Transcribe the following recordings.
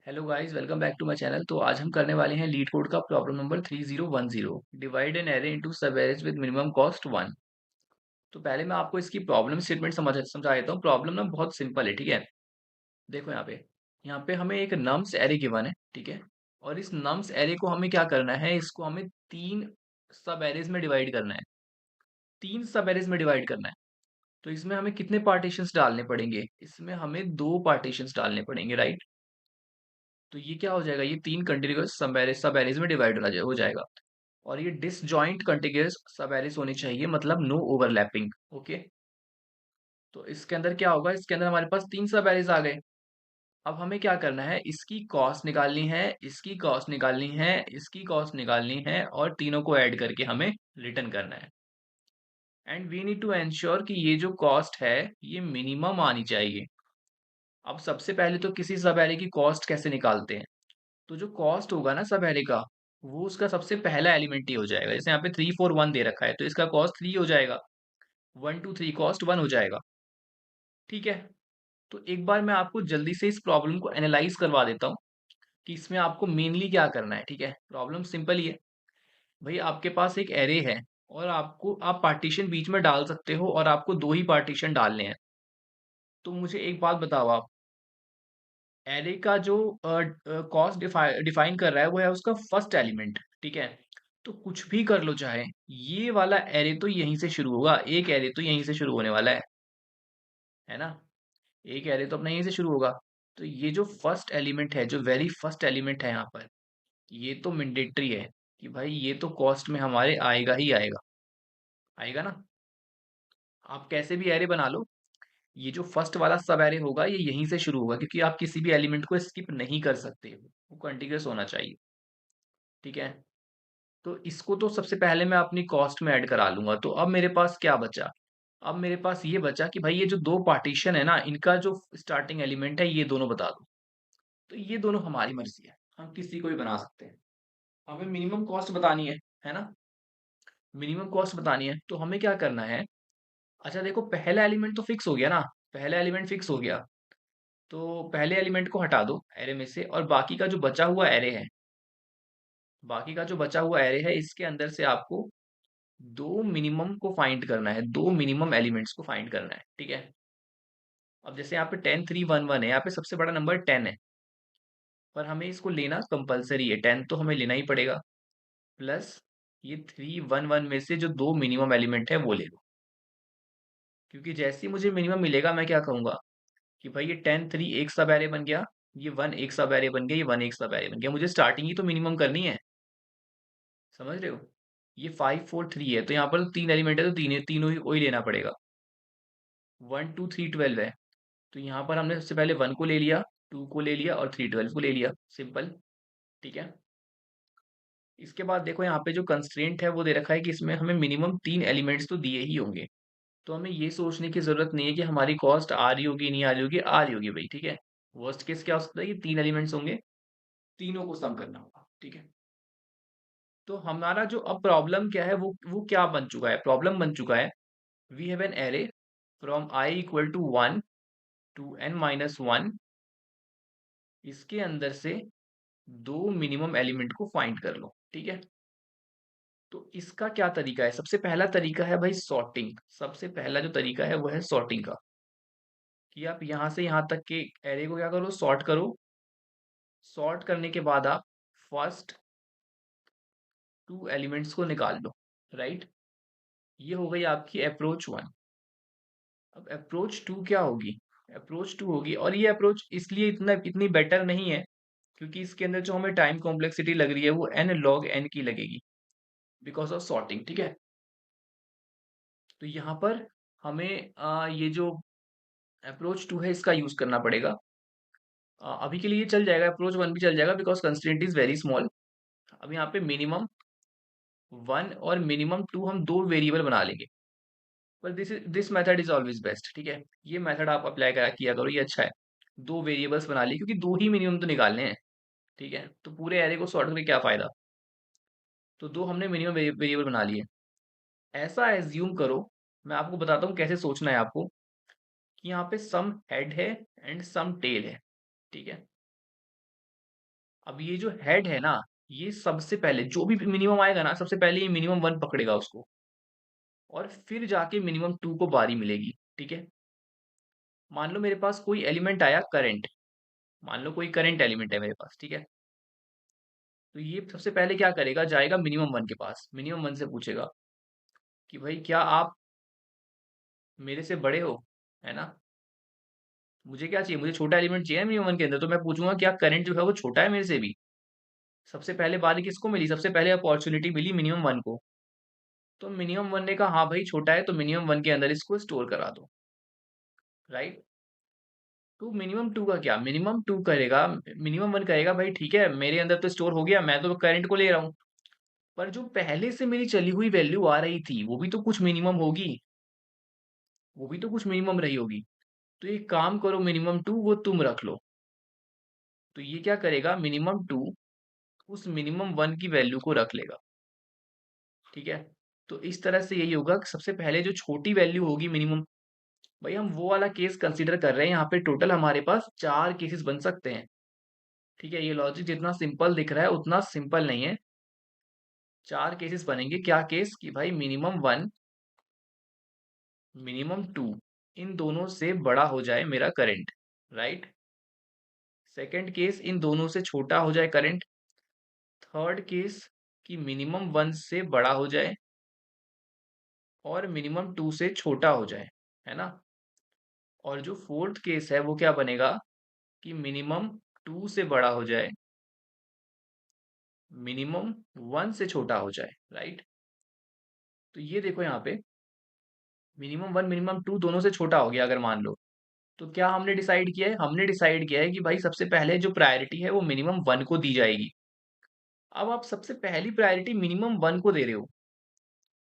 Hello guys, welcome back to my channel. तो आज हम करने वाले हैं लीड कोड का problem number 3010, divide an array into sub arrays with minimum cost 1। तो पहले मैं आपको इसकी प्रॉब्लम स्टेटमेंट समझा देता हूँ। प्रॉब्लम ना बहुत सिंपल है, ठीक है। देखो यहाँ पे हमें एक नम्स एरे गिवन है, ठीक है। और इस नम्स एरे को हमें क्या करना है, इसको हमें तीन सब एरेज में डिवाइड करना है। तीन सब एरेज में डिवाइड करना है। तो इसमें हमें कितने पार्टीशंस डालने पड़ेंगे? इसमें हमें दो पार्टीशंस डालने पड़ेंगे, राइट। तो ये क्या हो जाएगा, ये तीन कंटिन्यूअस सब एरेज में डिवाइड हो जाएगा। और ये डिसजॉइंट कंटिन्यूअस सब एरेज होनी चाहिए, मतलब नो ओवरलैपिंग। ओके। तो इसके अंदर क्या होगा, इसके अंदर हमारे पास तीन सब एरेज आ गए। अब हमें क्या करना है, इसकी कॉस्ट निकालनी है, इसकी कॉस्ट निकालनी है, इसकी कॉस्ट निकालनी है, और तीनों को ऐड करके हमें रिटर्न करना है। And we need to ensure कि ये जो कॉस्ट है ये मिनिमम आनी चाहिए। अब सबसे पहले तो किसी सब एरे की कॉस्ट कैसे निकालते हैं? तो जो कॉस्ट होगा ना सब एरे का, वो उसका सबसे पहला एलिमेंट ही हो जाएगा। जैसे यहाँ पे 3 4 1 दे रखा है, तो इसका कॉस्ट 3 हो जाएगा। 1 2 3 कॉस्ट 1 हो जाएगा, ठीक है। तो एक बार मैं आपको जल्दी से इस प्रॉब्लम को एनालाइज करवा देता हूँ कि इसमें आपको मेनली क्या करना है, ठीक है। प्रॉब्लम सिंपल ही है। भाई आपके पास एक एरे है, और आप पार्टीशन बीच में डाल सकते हो, और आपको दो ही पार्टीशन डालने हैं। तो मुझे एक बात बताओ आप, एरे का जो कॉस्ट डिफाइन कर रहा है वो है उसका फर्स्ट एलिमेंट, ठीक है। तो कुछ भी कर लो चाहे, ये वाला एरे तो यहीं से शुरू होगा, एक एरे तो यहीं से शुरू होने वाला है ना। एक एरे तो अपना यहीं से शुरू होगा। तो ये जो फर्स्ट एलिमेंट है, जो वेरी फर्स्ट एलिमेंट है यहाँ पर, ये तो मैंडेटरी है कि भाई ये तो कॉस्ट में हमारे आएगा ही आएगा। आएगा ना। आप कैसे भी एरे बना लो, ये जो फर्स्ट वाला सब एरे होगा ये यहीं से शुरू होगा, क्योंकि आप किसी भी एलिमेंट को स्किप नहीं कर सकते, वो कंटिन्यूअस होना चाहिए, ठीक है। तो इसको तो सबसे पहले मैं अपनी कॉस्ट में ऐड करा लूंगा। तो अब मेरे पास क्या बचा? अब मेरे पास ये बचा कि भाई ये जो दो पार्टीशन है ना, इनका जो स्टार्टिंग एलिमेंट है ये दोनों बता दो। तो ये दोनों हमारी मर्जी है, हम किसी को भी बना सकते हैं। हमें मिनिमम कॉस्ट बतानी है ना। मिनिमम कॉस्ट बतानी है, तो हमें क्या करना है? अच्छा देखो, पहला एलिमेंट तो फिक्स हो गया ना। पहला एलिमेंट फिक्स हो गया, तो पहले एलिमेंट को हटा दो एरे में से, और बाकी का जो बचा हुआ एरे है, बाकी का जो बचा हुआ एरे है, इसके अंदर से आपको दो मिनिमम को फाइंड करना है, दो मिनिमम एलिमेंट्स को फाइंड करना है, ठीक है। अब जैसे यहाँ पे 10 3 1 1 है, यहाँ पे सबसे बड़ा नंबर 10 है, पर हमें इसको लेना कंपलसरी है, 10 तो हमें लेना ही पड़ेगा। प्लस ये 3 1 1 में से जो दो मिनिमम एलिमेंट है वो ले लो। क्योंकि जैसे ही मुझे मिनिमम मिलेगा, मैं क्या करूंगा कि भाई ये 10 3 एक सब एरे बन गया, ये 1 एक सब एरे बन गया, ये 1 एक सब एरे बन गया। मुझे स्टार्टिंग ही तो मिनिमम करनी है, समझ रहे हो। ये 5 4 3 है, तो यहाँ पर तो तीन एलिमेंट है, तो तीनों ही वही लेना पड़ेगा। 1 2 3 12 है, तो यहाँ पर हमने सबसे पहले 1 को ले लिया, 2 को ले लिया, और 3 12 को ले लिया, सिंपल, ठीक है। इसके बाद देखो यहाँ पे जो कंस्ट्रेंट है वो दे रखा है कि इसमें हमें मिनिमम तीन एलिमेंट्स तो दिए ही होंगे। तो हमें ये सोचने की जरूरत नहीं है कि हमारी कॉस्ट आ रही होगी नहीं आ रही होगी, आ रही होगी भाई, ठीक है। वर्स्ट केस क्या हो सकता है कि तीन एलिमेंट्स होंगे, तीनों को सम करना होगा, ठीक है। तो हमारा जो अब प्रॉब्लम क्या है, वो क्या बन चुका है, प्रॉब्लम बन चुका है, we have an array from I equal to 1 to n-1। इसके अंदर से दो मिनिमम एलिमेंट को फाइंड कर लो, ठीक है। तो इसका क्या तरीका है? सबसे पहला तरीका है भाई सॉर्टिंग। सबसे पहला जो तरीका है वो है सॉर्टिंग का, कि आप यहां से यहां तक के एरे को क्या करो, सॉर्ट करो। सॉर्ट करने के बाद आप फर्स्ट टू एलिमेंट्स को निकाल लो, राइट। ये हो गई आपकी अप्रोच 1। अब अप्रोच 2 क्या होगी? अप्रोच 2 होगी, और ये अप्रोच इसलिए इतनी बेटर नहीं है, क्योंकि इसके अंदर जो हमें टाइम कॉम्प्लेक्सिटी लग रही है वो n log n की लगेगी, बिकॉज ऑफ सॉर्टिंग, ठीक है। तो यहाँ पर हमें ये जो अप्रोच 2 है इसका यूज करना पड़ेगा। अभी के लिए चल जाएगा, अप्रोच 1 भी चल जाएगा, because constraint is very small. अब यहाँ पे मिनिमम 1 और मिनिमम 2 हम दो वेरिएबल बना लेंगे। पर this method is always best, ठीक है। ये मेथड आप अप्लाई करा किया करो, ये अच्छा है। दो वेरिएबल्स बना लिए, क्योंकि दो ही मिनिमम तो निकालने हैं, ठीक है। तो पूरे एरे को सॉर्ट करके क्या फायदा। तो दो हमने मिनिमम वेरिएबल बना लिए। ऐसा एज्यूम करो, मैं आपको बताता हूँ कैसे सोचना है आपको, कि यहाँ पे सम हेड है एंड सम टेल है, ठीक है। अब ये जो हेड है ना, ये सबसे पहले जो भी मिनिमम आएगा ना, सबसे पहले ये मिनिमम 1 पकड़ेगा उसको, और फिर जाके मिनिमम 2 को बारी मिलेगी, ठीक है? मान लो मेरे पास कोई एलिमेंट आया करंट, मान लो कोई करंट एलिमेंट है मेरे पास, ठीक है? तो ये सबसे पहले क्या करेगा, जाएगा मिनिमम 1 के पास, मिनिमम 1 से पूछेगा कि भाई क्या आप मेरे से बड़े हो, है ना? मुझे क्या चाहिए, मुझे छोटा एलिमेंट चाहिए मिनिमम 1 के अंदर, तो मैं पूछूंगा क्या करंट जो है वो छोटा है मेरे से भी? सबसे पहले बारी किसको मिली, सबसे पहले अपॉर्चुनिटी मिली मिनिमम 1 को। तो मिनिमम 1 ने कहा हाँ भाई छोटा है, तो मिनिमम 1 के अंदर इसको स्टोर करा दो, राइट? तो मिनिमम 2 का क्या, मिनिमम 2 करेगा, मिनिमम 1 कहेगा भाई ठीक है मेरे अंदर तो स्टोर हो गया, मैं तो करंट को ले रहा हूँ, पर जो पहले से मेरी चली हुई वैल्यू आ रही थी वो भी तो कुछ मिनिमम होगी, वो भी तो कुछ मिनिमम रही होगी। तो एक काम करो, मिनिमम 2 वो तुम रख लो। तो ये क्या करेगा, मिनिमम 2 उस मिनिमम 1 की वैल्यू को रख लेगा, ठीक है? तो इस तरह से यही होगा कि सबसे पहले जो छोटी वैल्यू होगी मिनिमम, भाई हम वो वाला केस कंसीडर कर रहे हैं, यहाँ पे टोटल हमारे पास 4 केसेस बन सकते हैं, ठीक है? ये लॉजिक जितना सिंपल दिख रहा है उतना सिंपल नहीं है। 4 केसेस बनेंगे, क्या केस, कि भाई मिनिमम 1, मिनिमम 2, इन दोनों से बड़ा हो जाए मेरा करंट, राइट? सेकंड केस, इन दोनों से छोटा हो जाए करंट। थर्ड केस, कि मिनिमम 1 से बड़ा हो जाए और मिनिमम 2 से छोटा हो जाए, है ना? और जो फोर्थ केस है वो क्या बनेगा, कि मिनिमम 2 से बड़ा हो जाए, मिनिमम 1 से छोटा हो जाए, राइट? तो ये देखो यहाँ पे मिनिमम 1 मिनिमम 2 दोनों से छोटा हो गया अगर मान लो, तो क्या हमने डिसाइड किया है, हमने डिसाइड किया है कि भाई सबसे पहले जो प्रायोरिटी है वो मिनिमम 1 को दी जाएगी। अब आप सबसे पहली प्रायोरिटी मिनिमम 1 को दे रहे हो,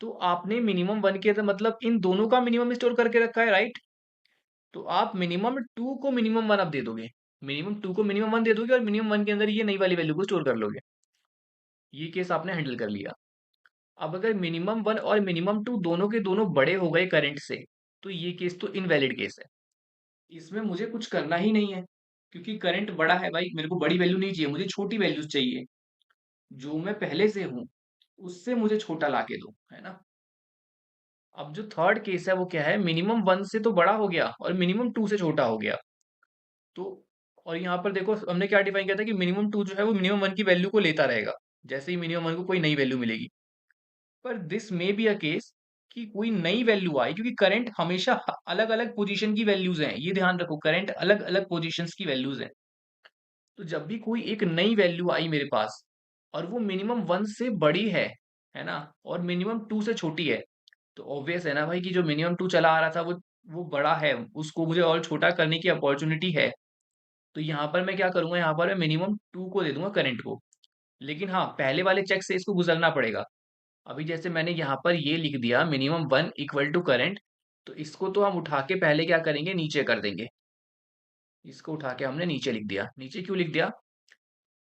तो आपने मिनिमम 1 के अंदर मतलब इन दोनों का मिनिमम स्टोर करके रखा है, राइट? तो आप मिनिमम 2 को मिनिमम 1 अब दे दोगे, मिनिमम 2 को मिनिमम 1 दे दोगे और मिनिमम 1 के अंदर ये नई वाली वैल्यू को स्टोर कर लोगे। ये केस आपने हैंडल कर लिया। अब अगर मिनिमम 1 और मिनिमम 2 दोनों के दोनों बड़े हो गए करंट से, तो ये केस तो इनवैलिड केस है, इसमें मुझे कुछ करना ही नहीं है, क्योंकि करंट बड़ा है भाई, मेरे को बड़ी वैल्यू नहीं चाहिए, मुझे छोटी वैल्यूज चाहिए, जो मैं पहले से हूं उससे मुझे छोटा लाके दो, है ना? अब जो थर्ड केस है वो क्या है, मिनिमम 1 से तो बड़ा हो गया और मिनिमम 2 से छोटा हो गया, तो और यहाँ पर देखो हमने क्या डिफाइन किया था कि मिनिमम 2 जो है वो मिनिमम 1 की वैल्यू को लेता रहेगा, जैसे ही मिनिमम 1 को कोई नई वैल्यू मिलेगी। पर this may be a case कि कोई नई वैल्यू आई, क्योंकि करंट हमेशा अलग अलग पोजीशन की वैल्यूज हैं, ये ध्यान रखो, करंट अलग अलग पोजीशंस की वैल्यूज हैं। तो जब भी कोई एक नई वैल्यू आई मेरे पास और वो मिनिमम 1 से बड़ी है ना, और मिनिमम 2 से छोटी है, तो ऑब्वियस है ना भाई कि जो मिनिमम 2 चला आ रहा था वो बड़ा है, उसको मुझे और छोटा करने की अपॉर्चुनिटी है। तो यहाँ पर मैं क्या करूंगा, यहाँ पर मैं मिनिमम 2 को दे दूंगा करंट को। लेकिन हाँ, पहले वाले चेक से इसको गुजरना पड़ेगा। अभी जैसे मैंने यहाँ पर ये लिख दिया मिनिमम 1 इक्वल टू करंट, तो इसको तो हम उठा के पहले क्या करेंगे, नीचे कर देंगे। इसको उठा के हमने नीचे लिख दिया, नीचे क्यों लिख दिया,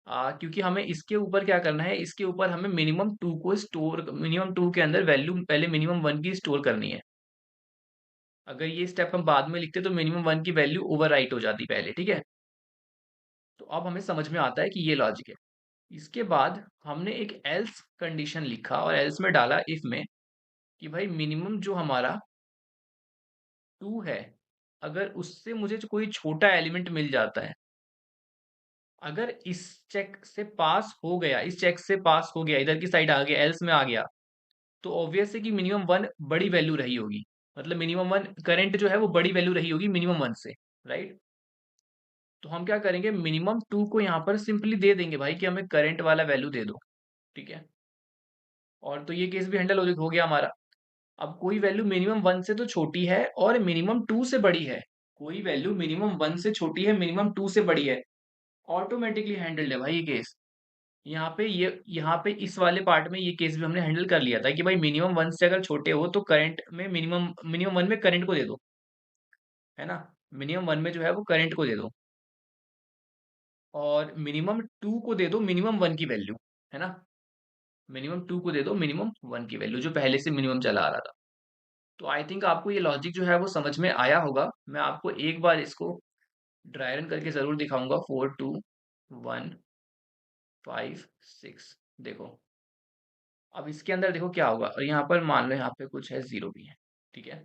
क्योंकि हमें इसके ऊपर क्या करना है, इसके ऊपर हमें मिनिमम 2 को स्टोर, मिनिमम 2 के अंदर वैल्यू पहले मिनिमम 1 की स्टोर करनी है। अगर ये स्टेप हम बाद में लिखते तो मिनिमम 1 की वैल्यू ओवरराइट हो जाती पहले, ठीक है? तो अब हमें समझ में आता है कि ये लॉजिक है। इसके बाद हमने एक एल्स कंडीशन लिखा और एल्स में डाला इफ में, कि भाई मिनिमम जो हमारा 2 है, अगर उससे मुझे कोई छोटा एलिमेंट मिल जाता है, अगर इस चेक से पास हो गया, इस चेक से पास हो गया, इधर की साइड आ गया, एल्स में आ गया, तो ऑब्वियस है कि मिनिमम 1 बड़ी वैल्यू रही होगी, मतलब मिनिमम 1 करंट जो है वो बड़ी वैल्यू रही होगी मिनिमम 1 से, राइट? तो हम क्या करेंगे, मिनिमम 2 को यहाँ पर सिंपली दे देंगे भाई कि हमें करंट वाला वैल्यू दे दो, ठीक है? और तो ये केस भी हैंडल हो गया हमारा। अब कोई वैल्यू मिनिमम 1 से तो छोटी है और मिनिमम 2 से बड़ी है, कोई वैल्यू मिनिमम 1 से छोटी है मिनिमम 2 से बड़ी है, ऑटोमेटिकली हैंडल्ड है भाई ये केस। यहाँ पे इस वाले पार्ट में ये केस भी हमने हैंडल कर लिया था कि भाई मिनिमम 1 से अगर छोटे हो तो करंट में मिनिमम मिनिमम 1 में करंट को दे दो, है ना? मिनिमम 1 में जो है वो करंट को दे दो, और मिनिमम 2 को दे दो मिनिमम 1 की वैल्यू, है ना? मिनिमम 2 को दे दो मिनिमम 1 की वैल्यू जो पहले से मिनिमम चला आ रहा था। तो आई थिंक आपको ये लॉजिक जो है वो समझ में आया होगा। मैं आपको एक बार इसको ड्राई रन करके ज़रूर दिखाऊंगा, 4 2 1 5 6 देखो। अब इसके अंदर देखो क्या होगा, और यहाँ पर मान लो यहाँ पे कुछ है, 0 भी है, ठीक है।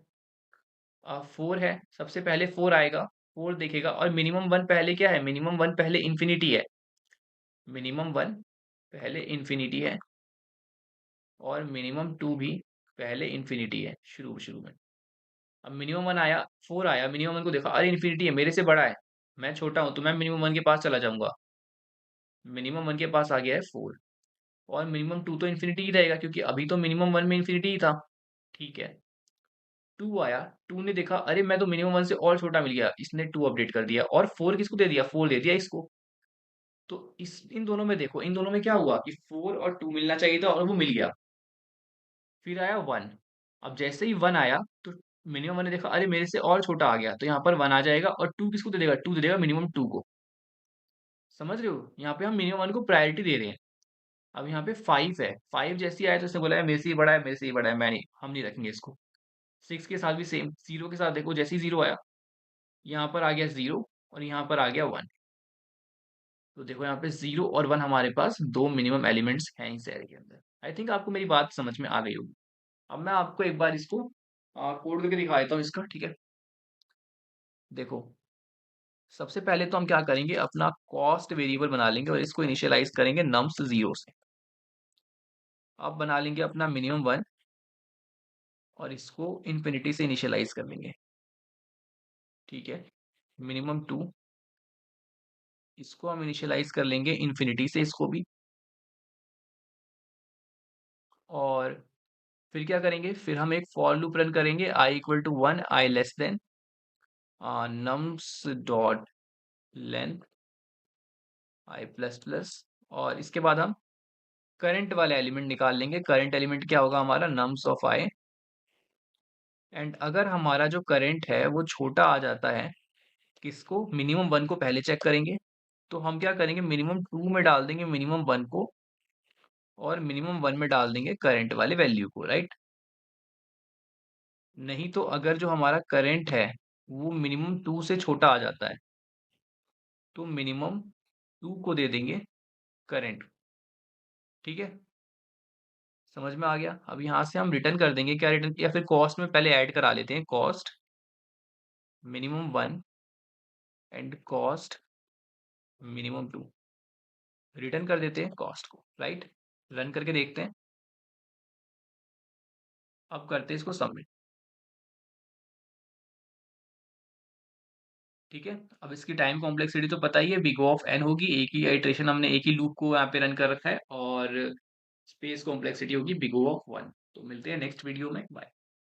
4 है, सबसे पहले 4 आएगा, 4 देखेगा, और मिनिमम 1 पहले क्या है, मिनिमम 1 पहले इन्फिनिटी है, मिनिमम 1 पहले इन्फिनिटी है, और मिनिमम 2 भी पहले इन्फिनिटी है शुरू शुरू में। अब मिनिमम 1 आया, 4 आया, मिनिमम 1 को देखा, अरे इन्फिनिटी है, मेरे से बड़ा है, मैं छोटा हूँ, तो मैं मिनिमम 1 के पास चला जाऊंगा। मिनिमम 1 के पास आ गया है 4, और मिनिमम 2 तो इन्फिनिटी ही रहेगा, क्योंकि अभी तो मिनिमम 1 में इन्फिनिटी ही था, ठीक है। 2 आया, 2 ने देखा, अरे मैं तो मिनिमम 1 से और छोटा मिल गया, इसने 2 अपडेट कर दिया, और 4 किसको दे दिया, 4 दे दिया इसको। तो इस इन दोनों में देखो, इन दोनों में क्या हुआ कि 4 और 2 मिलना चाहिए था, और वो मिल गया। फिर आया 1, अब जैसे ही 1 आया, तो मिनिमम 1 ने देखा, अरे मेरे से और छोटा आ गया, तो यहाँ पर 1 आ जाएगा, और 2 किसको दे देगा, 2 दे देगा मिनिमम 2 को। समझ रहे हो, यहाँ पे हम मिनिमम 1 को प्रायोरिटी दे रहे हैं। अब यहाँ पे 5 है, 5 जैसे ही आया तो इसने बोला है मेरे से ही बड़ा है, मेरे से ही बड़ा है, मैं नहीं, हम नहीं रखेंगे इसको। 6 के साथ भी सेम, 0 के साथ देखो, जैसे ही 0 आया, यहाँ पर आ गया 0, और यहाँ पर आ गया 1। तो देखो यहाँ पे 0 और 1 हमारे पास दो मिनिमम एलिमेंट्स हैं इस एरे के अंदर। आई थिंक आपको मेरी बात समझ में आ गई होगी। अब मैं आपको एक बार इसको कोड करके दिखा देता हूँ इसका, ठीक है। देखो, सबसे पहले तो हम क्या करेंगे, अपना कॉस्ट वेरिएबल बना लेंगे, और इसको इनिशियलाइज करेंगे नम्स 0 से। अब बना लेंगे अपना मिनिमम 1, और इसको इन्फिनिटी से इनिशियलाइज कर लेंगे, ठीक है। मिनिमम 2, इसको हम इनिशियलाइज कर लेंगे इन्फिनिटी से, इसको भी। और फिर क्या करेंगे, फिर हम एक फॉर लूप रन करेंगे, i equal to 1, i less than nums dot length i plus plus, और इसके बाद हम करंट वाला एलिमेंट निकाल लेंगे। करंट एलिमेंट क्या होगा हमारा, nums ऑफ i। एंड अगर हमारा जो करंट है वो छोटा आ जाता है, किसको, मिनिमम 1 को पहले चेक करेंगे, तो हम क्या करेंगे, मिनिमम 2 में डाल देंगे मिनिमम 1 को, और मिनिमम 1 में डाल देंगे करंट वाले वैल्यू को, राइट। नहीं तो अगर जो हमारा करंट है वो मिनिमम 2 से छोटा आ जाता है, तो मिनिमम 2 को दे देंगे करंट, ठीक है। समझ में आ गया। अब यहाँ से हम रिटर्न कर देंगे, क्या रिटर्न, या फिर कॉस्ट में पहले ऐड करा लेते हैं, cost minimum 1 and cost minimum 2, return कर देते हैं कॉस्ट को, राइट। रन करके देखते हैं। अब करते हैं इसको सबमिट, ठीक है। अब इसकी टाइम कॉम्प्लेक्सिटी तो पता ही है, बिग ऑफ एन होगी, एक ही आइट्रेशन, हमने एक ही लूप को यहाँ पे रन कर रखा है, और स्पेस कॉम्प्लेक्सिटी होगी बिग ऑफ 1। तो मिलते हैं नेक्स्ट वीडियो में, बाय।